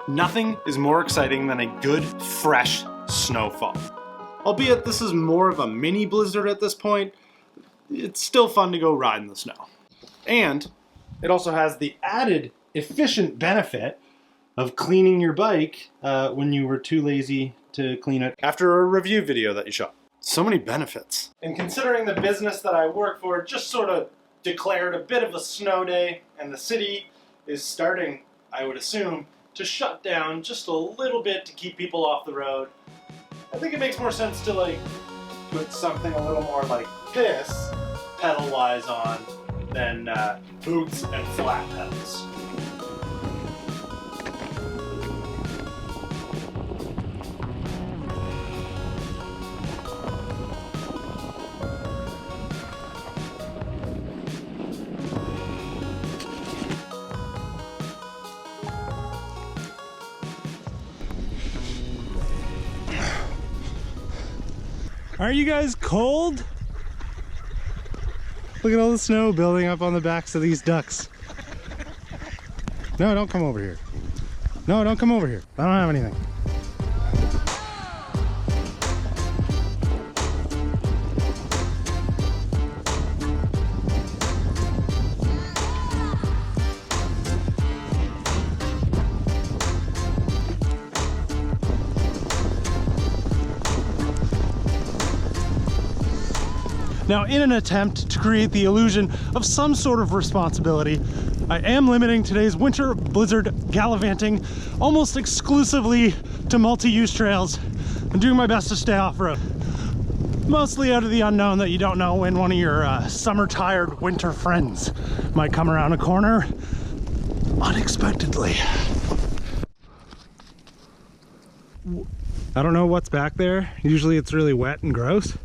Nothing is more exciting than a good, fresh snowfall. Albeit this is more of a mini blizzard at this point, it's still fun to go ride in the snow. And it also has the added efficient benefit of cleaning your bike when you were too lazy to clean it after a review video that you shot. So many benefits. And considering the business that I work for just sort of declared a bit of a snow day, and the city is starting, I would assume, to shut down just a little bit to keep people off the road, I think it makes more sense to like put something a little more like this pedal-wise on than boots and flat pedals. Aren't you guys cold? Look at all the snow building up on the backs of these ducks. No, don't come over here. No, don't come over here. I don't have anything. Now, in an attempt to create the illusion of some sort of responsibility, I am limiting today's winter blizzard gallivanting almost exclusively to multi-use trails and doing my best to stay off-road. Mostly out of the unknown that you don't know when one of your summer-tired winter friends might come around a corner unexpectedly. I don't know what's back there. Usually it's really wet and gross.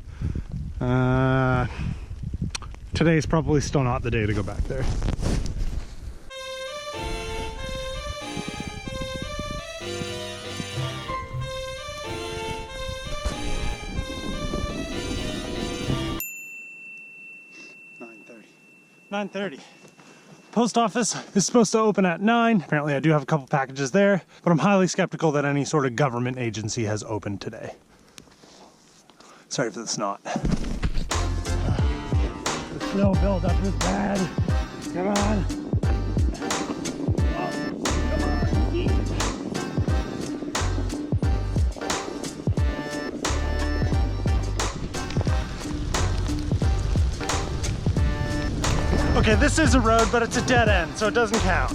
Today's probably still not the day to go back there. Nine thirty. Post office is supposed to open at 9. Apparently I do have a couple packages there, but I'm highly skeptical that any sort of government agency has opened today. Sorry for the snot. The snow buildup is bad. Come on. Okay, this is a road, but it's a dead end, so it doesn't count.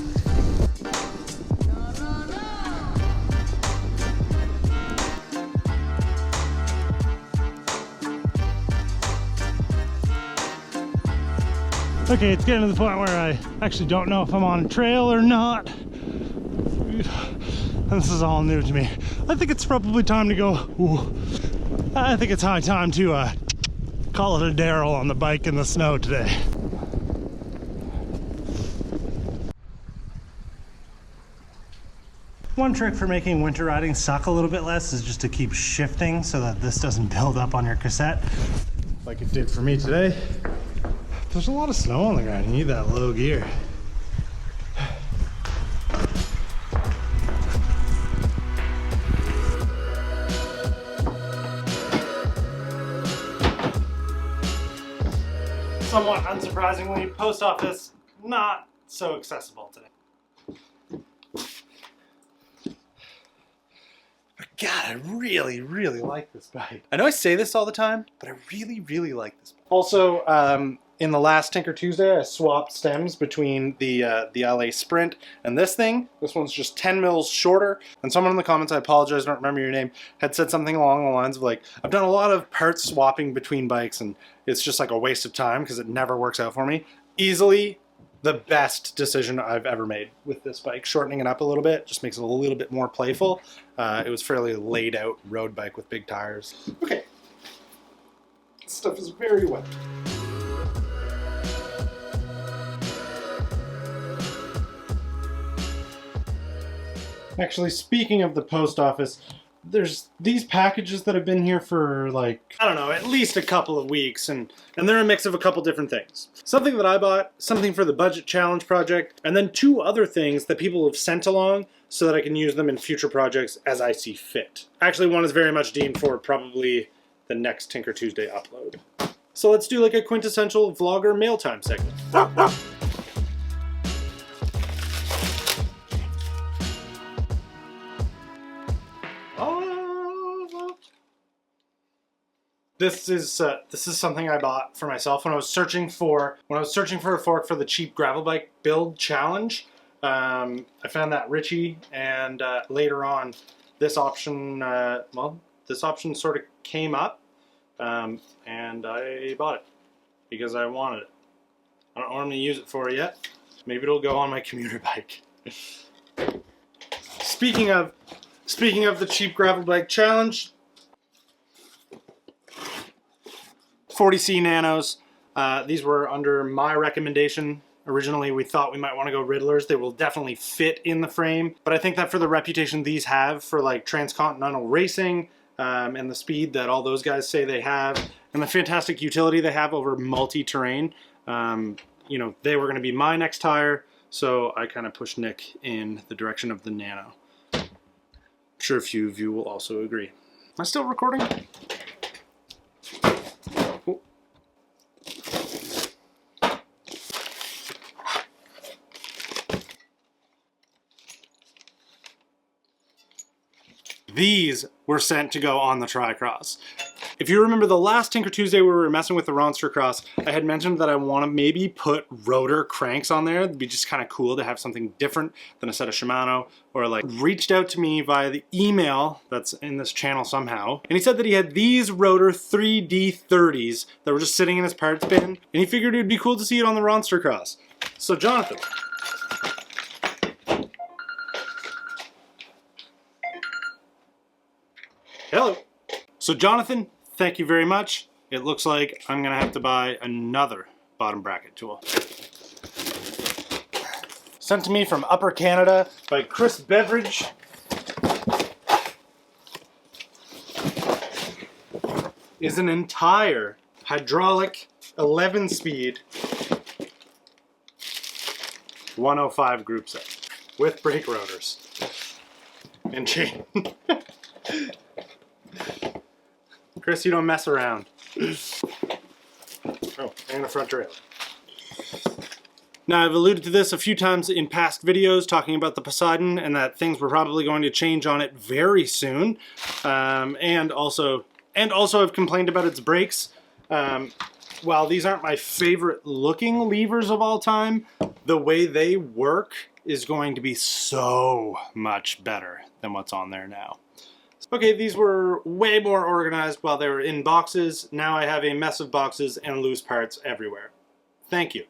Okay, it's getting to the point where I actually don't know if I'm on a trail or not. And this is all new to me. I think it's probably time to go. Ooh, I think it's high time to call it a Daryl on the bike in the snow today. One trick for making winter riding suck a little bit less is just to keep shifting so that this doesn't build up on your cassette like it did for me today. There's a lot of snow on the ground. You need that low gear. Somewhat unsurprisingly, post office not so accessible today. But God, I really, really like this bike. I know I say this all the time, but I really, really like this bike. Also, in the last Tinker Tuesday, I swapped stems between the LA Sprint and this thing. This one's just 10 mils shorter. And someone in the comments, I apologize, I don't remember your name, had said something along the lines of like, I've done a lot of parts swapping between bikes and it's just like a waste of time because it never works out for me. Easily the best decision I've ever made with this bike. Shortening it up a little bit just makes it a little bit more playful. It was fairly laid out road bike with big tires. Okay. This stuff is very wet. Actually, speaking of the post office, there's these packages that have been here for like, I don't know, at least a couple of weeks, and they're a mix of a couple different things. Something that I bought, something for the budget challenge project, and then 2 other things that people have sent along so that I can use them in future projects as I see fit. Actually, one is very much deemed for probably the next Tinker Tuesday upload. So let's do like a quintessential vlogger mail time segment. This is something I bought for myself when I was searching for a fork for the cheap gravel bike build challenge. I found that Ritchie, and later on, this option sort of came up, and I bought it because I wanted it. I don't know what I'm gonna use it for yet. Maybe it'll go on my commuter bike. Speaking of the cheap gravel bike challenge. 40C Nanos. These were under my recommendation. Originally, we thought we might want to go Riddlers. They will definitely fit in the frame, but I think that for the reputation these have for like transcontinental racing, and the speed that all those guys say they have, and the fantastic utility they have over multi-terrain, you know, they were going to be my next tire, so I kind of pushed Nick in the direction of the Nano. I'm sure a few of you will also agree. Am I still recording? These were sent to go on the Tricross. If you remember the last Tinker Tuesday we were messing with the Ronster Cross, I had mentioned that I want to maybe put rotor cranks on there. It'd be just kind of cool to have something different than a set of Shimano, or like reached out to me via the email that's in this channel somehow. And he said that he had these rotor 3D30s that were just sitting in his parts bin, and he figured it'd be cool to see it on the Ronster Cross. So Jonathan, hello. So Jonathan, thank you very much. It looks like I'm gonna have to buy another bottom bracket tool. Sent to me from Upper Canada by Chris Beveridge. Is an entire hydraulic 11-speed 105 group set with brake rotors and chain. Chris, you don't mess around. Oh, and a front trailer. Now, I've alluded to this a few times in past videos talking about the Poseidon and that things were probably going to change on it very soon. And also I've complained about its brakes. While these aren't my favorite looking levers of all time, the way they work is going to be so much better than what's on there now. Okay, these were way more organized while they were in boxes. Now I have a mess of boxes and loose parts everywhere. Thank you.